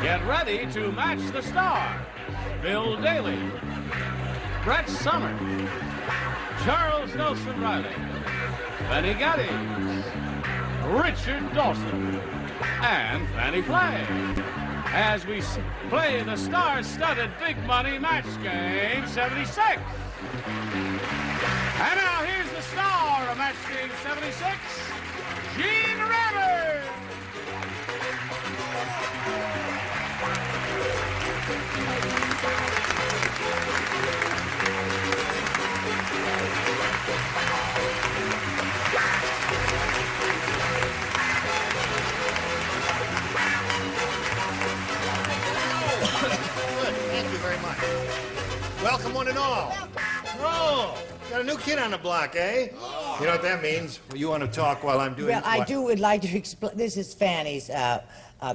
Get ready to match the star. Bill Daly, Brett Somers, Charles Nelson Riley, Benny Geddes, Richard Dawson, and Fannie Flagg, as we play the star-studded Big Money Match Game 76. And now here's the star of Match Game 76, Gene Rivers. Good, thank you very much. Welcome one and all. Oh, got a new kid on the block, eh? You know what that means? Well, you want to talk while I'm doing... Well, I would like to explain. This is Fanny's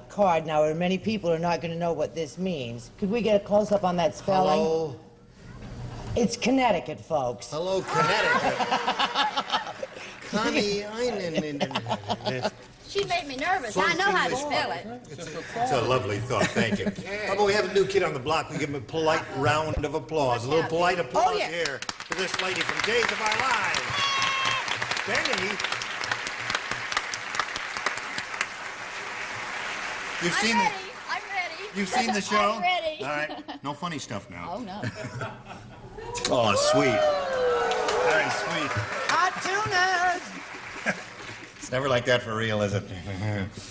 card. Now, many people are not going to know what this means. Could we get a close-up on that spelling? Hello? It's Connecticut, folks. Hello, Connecticut. Connie, She made me nervous. I know how to spell it. It's a lovely thought, thank you. How about we have a new kid on the block? We give him a polite round of applause. A little polite applause here for this lady from Days of Our Lives. Benny. I'm ready. You've seen the show? I'm ready. All right. No funny stuff now. Oh, no. Oh, sweet. Very sweet. Hot tuners! It's never like that for real, is it?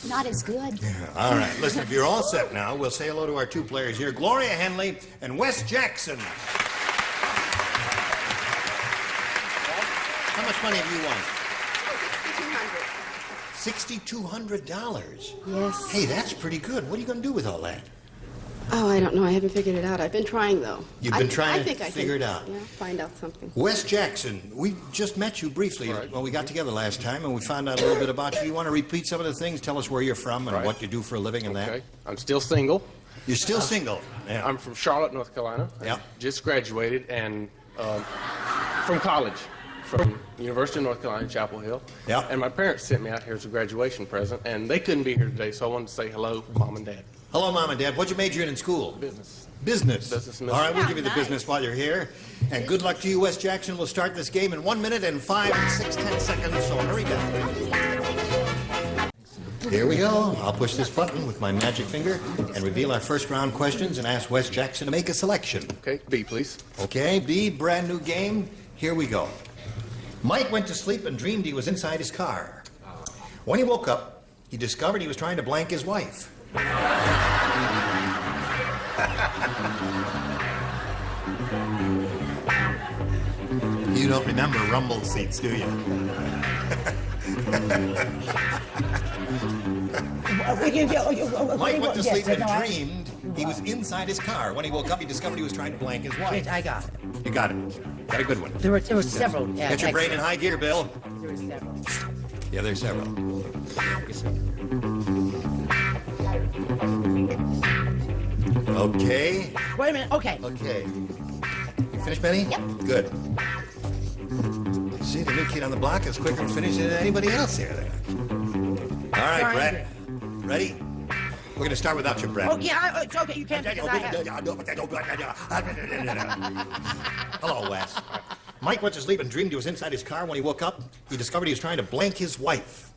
Not as good. All right. Listen, if you're all set now, we'll say hello to our two players here, Gloria Henley and Wes Jackson. How much money have you won? $6,200. $6,200? Yes. Hey, that's pretty good. What are you going to do with all that? Oh, I don't know. I haven't figured it out. I've been trying, though. You've been trying to figure it out? Yeah, find out something. Wes Jackson, we just met you briefly when we got together last time, and we found out a little bit about you. You want to repeat some of the things? Tell us where you're from and what you do for a living and Okay. that? I'm still single. You're still single? Yeah. I'm from Charlotte, North Carolina. Yeah. Just graduated and from college, from University of North Carolina, Chapel Hill. Yeah. And my parents sent me out here as a graduation present, and they couldn't be here today, so I wanted to say hello, Mom and Dad. Hello, Mom and Dad. What'd you major in school? Business. Business. Business. All right, we'll give you the Nice. business while you're here. And good luck to you, Wes Jackson. We'll start this game in 1 minute and 5 and 6 seconds, so hurry back. Here we go. I'll push this button with my magic finger and reveal our first round questions and ask Wes Jackson to make a selection. Okay, B, please. Okay, B, brand new game. Here we go. Mike went to sleep and dreamed he was inside his car. When he woke up, he discovered he was trying to blank his wife. You don't remember rumble seats, do you? Mike went to sleep and dreamed he was inside his car. When he woke up, he discovered he was trying to blank his wife. I got it. You got it. Got a good one. There were several. Get your brain in high gear, Bill. There were several. Yeah, there's several. Okay. Wait a minute. Okay. Okay. You finished, Benny? Yep. Good. See, the new kid on the block is quicker at finishing than anybody else here. All right, Sorry. Brett. Ready? We're going to start without you, Brett. Oh, yeah, it's okay. You can't because I have... Hello, Wes. Mike went to sleep and dreamed he was inside his car. When he woke up, he discovered he was trying to blank his wife.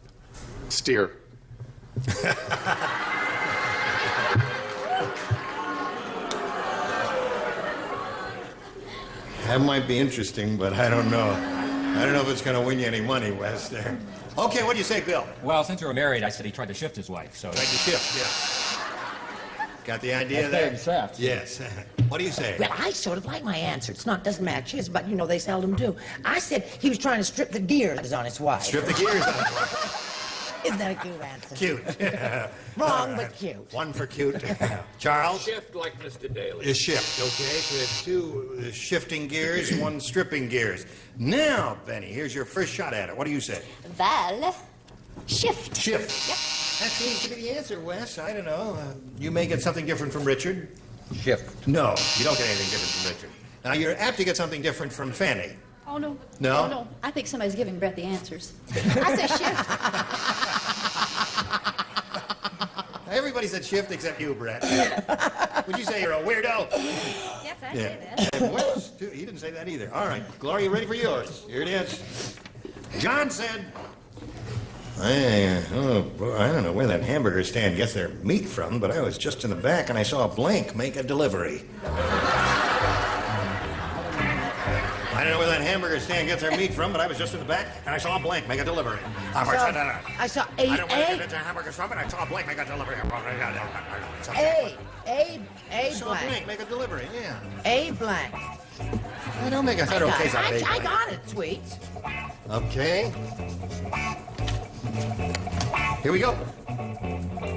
Steer. That might be interesting, but I don't know. I don't know if it's going to win you any money, Wes, there. Okay, what do you say, Bill? Well, since you were married, I said he tried to shift his wife, so... Tried to shift, yeah. Got the idea there? That's shaft. Yes. What do you say? Well, I sort of like my answer. It's not, doesn't match his, but, you know, they seldom do. I said he was trying to strip the gears on his wife. Strip the gears off. Isn't that a cute answer? Cute. Wrong, but cute. One for cute. Charles? Shift like Mr. Daly. Is shift, okay? So it's two shifting gears, one stripping gears. Now, Benny, here's your first shot at it. What do you say? Val, shift. Shift. Yep. That seems to be the answer, Wes. I don't know. You may get something different from Richard. Shift. No, you don't get anything different from Richard. Now, you're apt to get something different from Fanny. Oh, no. No? Oh, no. I think somebody's giving Brett the answers. I say shift. Everybody said shift except you, Brett. Would you say you're a weirdo? Yes, I say that. And Wes, too. He didn't say that either. All right, Gloria, you ready for yours? Here it is. John said, I don't know where that hamburger stand gets their meat from, but I was just in the back and I saw a blank make a delivery. I don't know where that hamburger stand gets their meat from, but I was just in the back and I saw a blank make a delivery. I saw I don't know where it gets their hamburgers from, but I saw a blank make a delivery. A Saw a blank. blank make a delivery, yeah. A blank. I don't make a federal case out of A I blank. got it, Tweets. Okay. Here we go.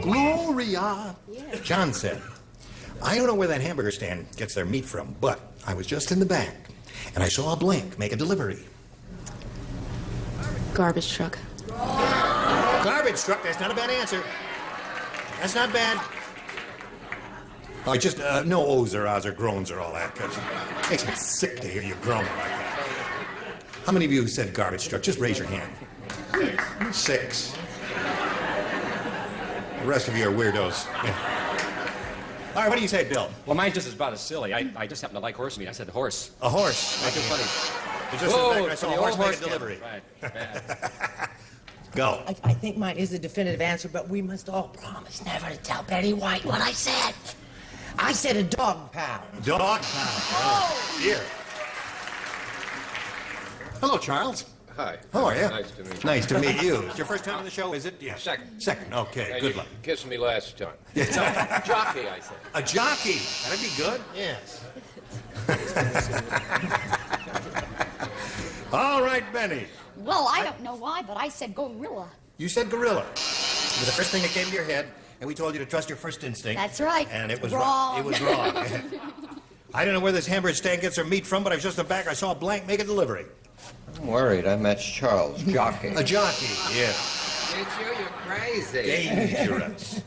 Gloria. Yeah. John said, I don't know where that hamburger stand gets their meat from, but I was just in the back and I saw a blank make a delivery. Garbage truck. Garbage truck, that's not a bad answer. That's not bad. Oh, just no ohs or ahs or groans or all that, because it makes me sick to hear you groaning like that. How many of you said garbage truck? Just raise your hand. 6. The rest of you are weirdos. Yeah. All right, what do you say, Bill? Well, mine just is about as silly. I just happen to like horse meat. I said horse. A horse. Not too funny. It's just in the back, I saw the a old horse make a stand. delivery. Right. Yeah. Go. I think mine is the definitive answer, but we must all promise never to tell Betty White what I said. I said a dog pound. Dog pound. Oh, dear. Hello, Charles. Hi. How are you? Nice to meet you. Nice to meet you. It's your first time on the show, is it? Yes. Second. Second. Okay. And Good you luck. kissed me last time. Jockey, I said. A jockey. That'd be good. Yes. All right, Benny. Well, I don't know why, but I said gorilla. You said gorilla. It was the first thing that came to your head, and we told you to trust your first instinct. That's right. And it was Wrong. It was wrong. I don't know where this hamburger stand gets their meat from, but I was just in the back. I saw a blank make a delivery. I'm worried. I met Charles, jockey. A jockey. Yeah. Did you? You're crazy. Dangerous.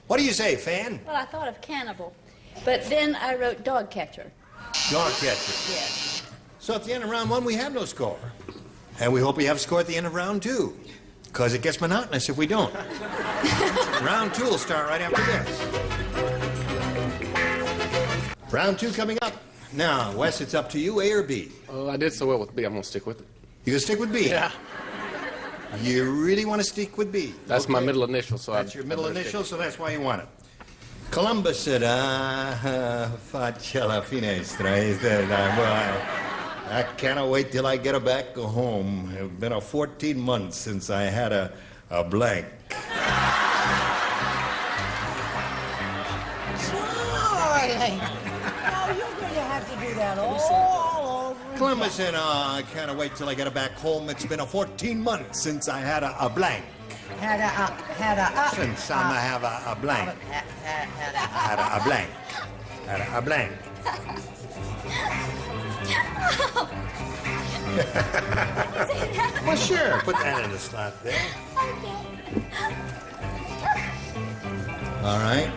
What do you say, fan? Well, I thought of cannibal, but then I wrote dog catcher. Dog catcher. Yes. So at the end of round 1, we have no score. And we hope we have a score at the end of round 2. Because it gets monotonous if we don't. Round 2 will start right after this. Round 2 coming up. Now, Wes, it's up to you, A or B. I did so well with B. I'm going to stick with it. You gonna stick with B? Yeah. You really want to stick with B? That's my Okay. middle initial, so That's your middle initial, so that's why you want it. Columbus said, faccia la finestra. He said, I cannot wait till I get back home. It's been 14 months since I had a blank. Darling. No, you're going to have to do that all over again. Columbus said, I can't wait till I get back home. It's been 14 months since I had a blank. Since I have a blank. Had a blank. Had a blank. Well, sure. Put that in the slot there. All right.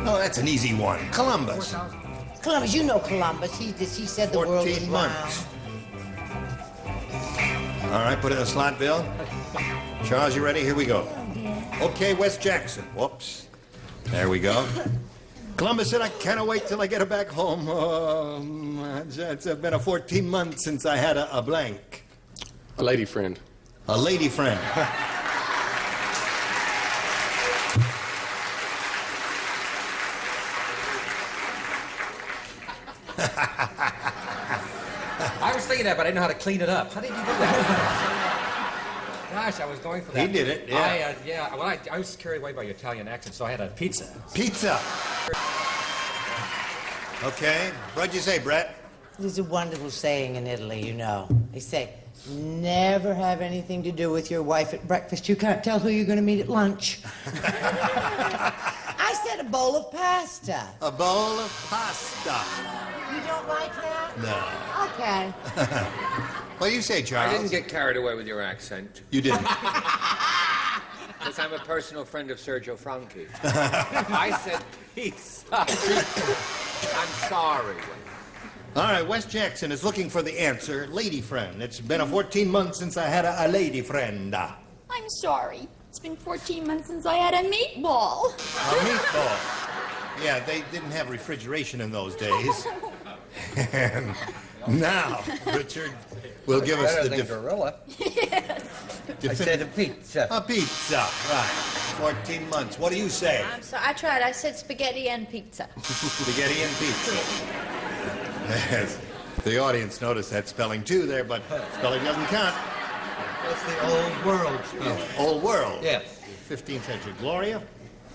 Oh, that's an easy one. Columbus. Columbus, you know Columbus. He said the world was 14 round. months. All right, put it in the slot, Bill. Charles, you ready? Here we go. Okay, Wes Jackson. Whoops. There we go. Columbus said, I can't wait till I get back home. It's been 14 months since I had a blank. A lady friend. A lady friend. I was thinking that, but I didn't know how to clean it up. How did you do that? Gosh, I was going for that. He did it, yeah. Well, I was carried away by your Italian accent, so I had a pizza. Pizza. Okay. What'd you say, Brett? There's a wonderful saying in Italy, you know. They say, never have anything to do with your wife at breakfast. You can't tell who you're going to meet at lunch. I said a bowl of pasta. A bowl of pasta. You don't like that? No. Okay. What do you say, Charles? I didn't get carried away with your accent. You didn't. Because I'm a personal friend of Sergio Franchi. I said peace. I'm sorry. All right, Wes Jackson is looking for the answer. Lady friend. It's been 14 months since I had a lady friend. I'm sorry. It's been 14 months since I had a meatball. A meatball. Yeah, they didn't have refrigeration in those days. And now, Richard will give us Better the... than gorilla. Yes. I said a pizza. A pizza, right. 14 months. What do you say? I'm sorry, I tried. I said spaghetti and pizza. Spaghetti and pizza. Yes. The audience noticed that spelling too there, but spelling doesn't count. That's the old world spelling. Old world. Yes. 15th century. Gloria,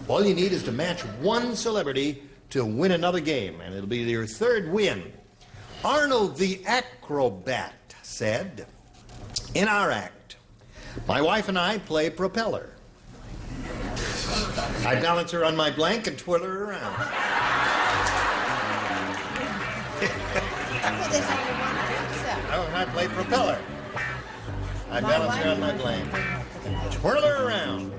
all you need is to match one celebrity to win another game, and it'll be your third win. Arnold the Acrobat said, in our act, my wife and I play propeller. I balance her on my blank and twirl her around. Oh, and I play propeller. I balance her on my blank. Twirl her around.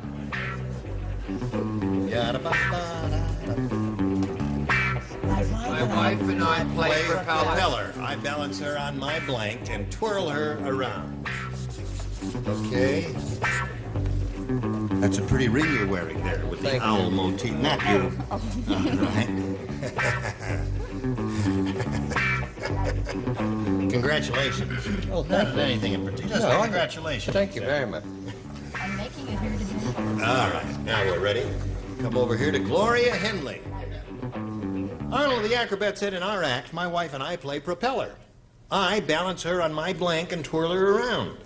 My wife and I play propeller. I balance her on my blank and twirl her around. Okay. That's a pretty ring you're wearing there with the Thank owl you. motif. Not you. Congratulations. Oh, Not thank you. anything in particular. Just No, congratulations. Thank you very much. I'm making it here today. All right, now we're ready. Come over here to Gloria Henley. Arnold the Acrobat said in our act, my wife and I play propeller. I balance her on my blank and twirl her around.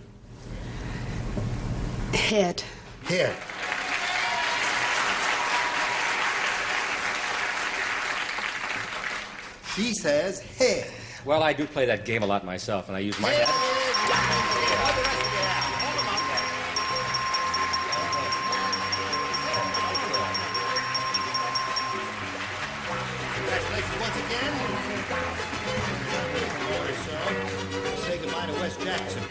Head. Head. She says head. Well, I do play that game a lot myself, and I use my head. Congratulations once again. Say goodbye to Wes Jackson.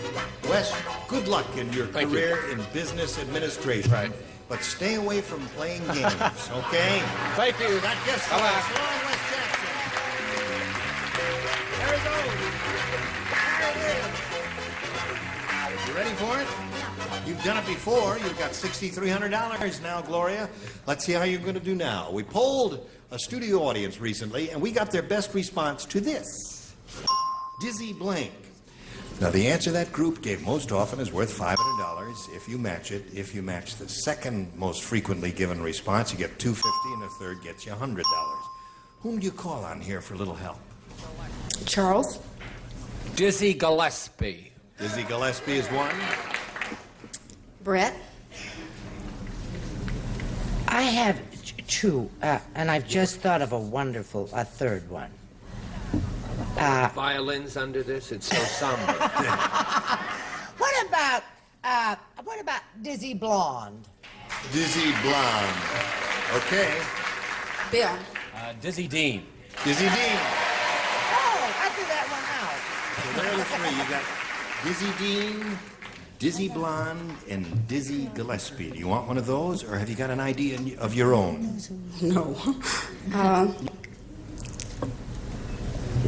Wes, good luck in your Thank career in business administration. Right. But stay away from playing games, okay? Thank you. Not just Bye-bye. Wes. So long, Wes Jackson. There he goes. You ready for it? You've done it before. You've got $6,300 now, Gloria. Let's see how you're going to do now. We polled a studio audience recently, and we got their best response to this. Dizzy Blank. Now, the answer that group gave most often is worth $500 if you match it. If you match the second most frequently given response, you get $250, and the third gets you $100. Whom do you call on here for a little help? Charles? Dizzy Gillespie. Dizzy Gillespie is one. Brett? I have two, and I've just thought of a wonderful, a third one. Violins under this, it's so somber. What about Dizzy Blonde? Dizzy Blonde. Okay. Bill? Dizzy Dean. Dizzy Dean. Oh, I threw that one out. So there are the three. You got Dizzy Dean, Dizzy Blonde, and Dizzy Gillespie. Do you want one of those, or have you got an idea of your own? No.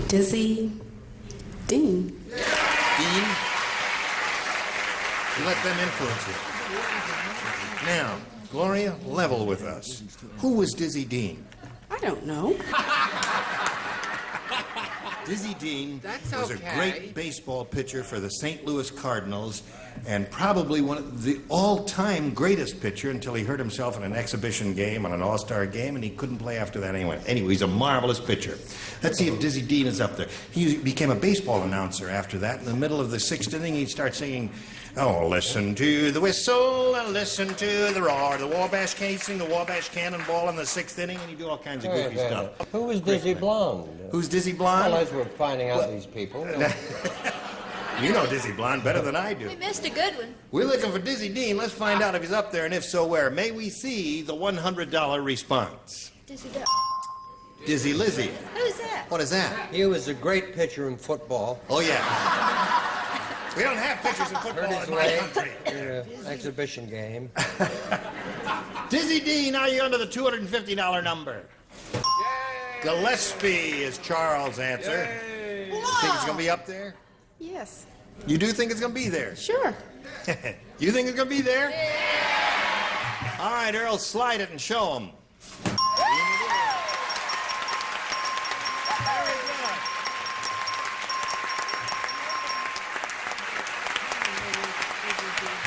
Dizzy Dean. Dean? You let them influence you. Now, Gloria, level with us. Who was Dizzy Dean? I don't know. Dizzy Dean That's was okay. a great baseball pitcher for the St. Louis Cardinals and probably one of the all-time greatest pitcher until he hurt himself in an exhibition game, on an all-star game, and he couldn't play after that anyway. Anyway, he's a marvelous pitcher. Let's see if Dizzy Dean is up there. He became a baseball announcer after that. In the middle of the sixth inning, he'd start singing, oh, listen to the whistle and listen to the roar. The Wabash Cannon, he'd sing the Wabash Cannonball in the sixth inning, and he'd do all kinds of goofy stuff. Who was Dizzy Blonde? Who's Dizzy Blonde? Well, as we're finding out these people. You know Dizzy Blonde better than I do. We missed a good one. We're looking for Dizzy Dean. Let's find out if he's up there, and if so, where. May we see the $100 response? Dizzy Duck. Dizzy Lizzy. Who's that? What is that? He was a great pitcher in football. Oh, yeah. We don't have pitchers in football Hurt his in my leg country. in an exhibition game. Dizzy Dean, are you under the $250 number? Gillespie is Charles' answer. You think it's going to be up there? Yes. You do think it's going to be there? Sure. You think it's going to be there? All right, Earl, slide it and show them.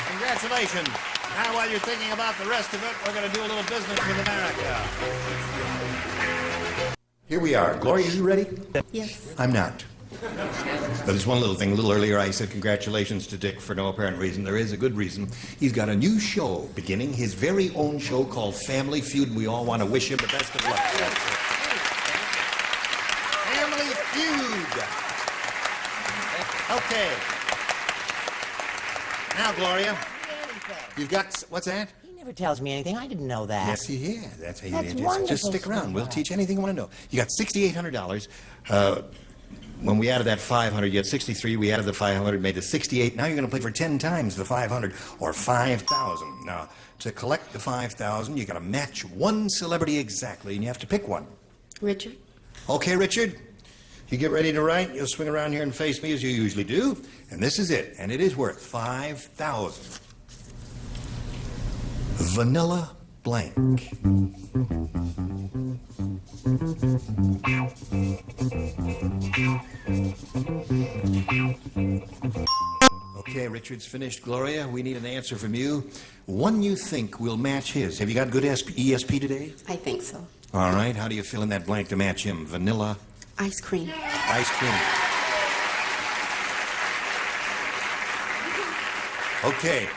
Congratulations. Now, while you're thinking about the rest of it, we're going to do a little business with America. Here we are. Gloria, you ready? Yes. I'm not. But there's one little thing. A little earlier, I said congratulations to Dick for no apparent reason. There is a good reason. He's got a new show beginning, his very own show called Family Feud, and we all want to wish him the best of luck. Family Feud. Okay. Now, Gloria, you've got... What's that? He never tells me anything. I didn't know that. Yes, he is. That's how you That's just wonderful, stick around. We'll sweetheart. teach you anything you want to know. You got $6,800. When we added that 500, you had 63. We added the 500, made it 68. Now you're going to play for 10 times the 500, or 5,000. Now, to collect the 5,000, you got to match one celebrity exactly, and you have to pick one. Richard? Okay, Richard. You get ready to write. You'll swing around here and face me as you usually do. And this is it. And it is worth 5,000. Vanilla blank. Okay, Richard's finished. Gloria, we need an answer from you. One you think will match his. Have you got good ESP today? I think so. All right. How do you fill in that blank to match him? Vanilla? Ice cream. Ice cream. Okay.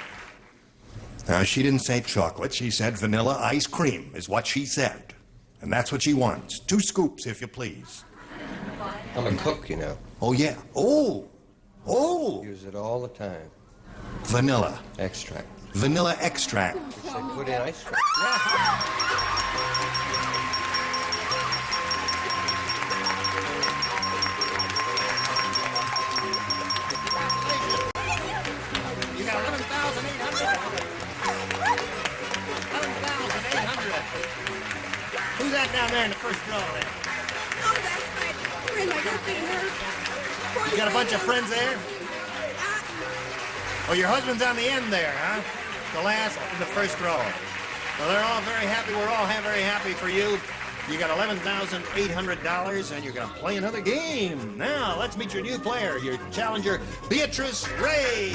Now, she didn't say chocolate. She said vanilla ice cream is what she said. And that's what she wants. 2 scoops, if you please. I'm a cook, you know. Oh, yeah. Oh. Oh. Use it all the time. Vanilla. Extract. Vanilla extract. Which they put in ice cream. You got 11,800. 11,800. Who's that down there in the first row there? Oh, that's my friend. I got her. You got a bunch of friends there? Oh, your husband's on the end there, huh? The last in the first row. Well, they're all very happy. We're all very happy for you. You got $11,800, and you're going to play another game. Now, let's meet your new player, your challenger, Beatrice Ray.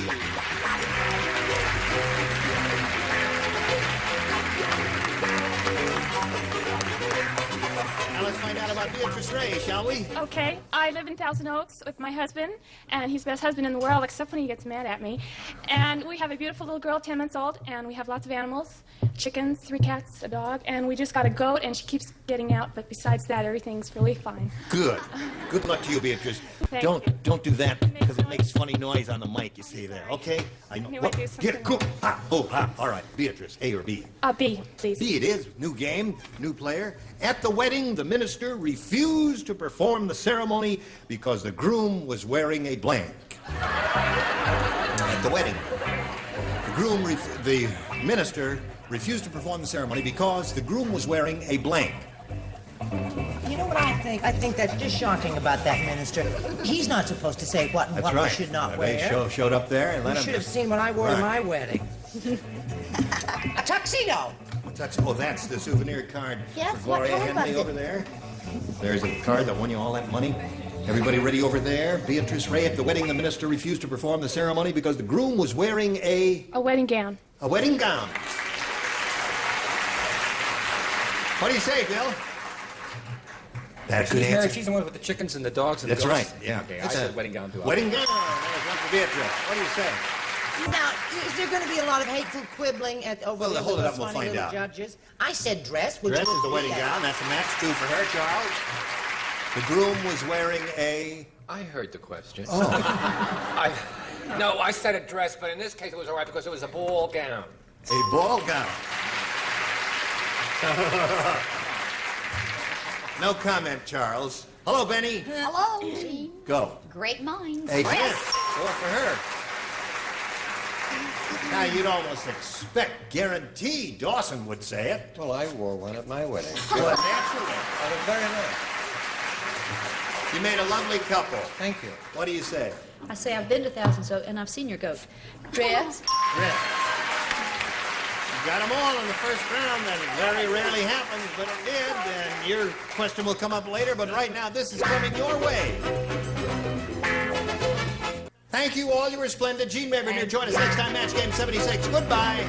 Now, let's find out about Beatrice Ray, shall we? Okay, I live in Thousand Oaks with my husband, and he's the best husband in the world, except when he gets mad at me. And we have a beautiful little girl, 10 months old, and we have lots of animals, chickens, 3 cats, a dog, and we just got a goat, and she keeps getting out, but besides that, everything's really fine. Good. Good luck to you, Beatrice. Thank Don't do that because it noise. makes funny noise on the mic, you see there. Okay? I know. Knew I'd do something Get it. Cool. All right. Beatrice, A or B? B, please. B it is. New game, new player. At the wedding, the minister refused to perform the ceremony because the groom was wearing a blank. At the wedding, the minister refused to perform the ceremony because the groom was wearing a blank. You know what I think? I think that's just shocking about that minister. He's not supposed to say what and That's what right. we should not They wear. showed up there and let You him. should have seen what I wore to Right. my wedding. A tuxedo. That's the souvenir card Yes, for what Gloria color Henley was it? over there. There's a card that won you all that money. Everybody ready over there? Beatrice Ray, at the wedding, the minister refused to perform the ceremony because the groom was wearing a wedding gown. wedding gown. What do you say, Bill? That's a good She's married. answer. She's the one with the chickens and the dogs and That's the right, goats. yeah. Okay, I That's said a wedding gown too. Wedding gown. There's one for Beatrice. What do you say? Now, is there going to be a lot of hateful quibbling over Well, the hold it little up, we'll funny find little out. judges? I said dress. Which Dress would is the be wedding that. gown. That's a match 2 for her, Charles. The groom was wearing a... I heard the question. Oh. No, I said a dress, but in this case it was all right because it was a ball gown. A ball gown. No comment, Charles. Hello, Benny. Hello, Gene. Go. Great minds. A Dress. dress. 4 for her. Now, you'd almost expect, guaranteed, Dawson would say it. Well, I wore one at my wedding. Well, naturally. Oh, very nice. You made a lovely couple. Thank you. What do you say? I say I've been to Thousand Oaks and I've seen your goat. Dress. Dress. got them all in the first round. That very rarely happens, but it did. And your question will come up later, but right now this is coming your way. Thank you all. You were splendid. Gene Rayburn here. Join us next time, Match Game 76. Goodbye.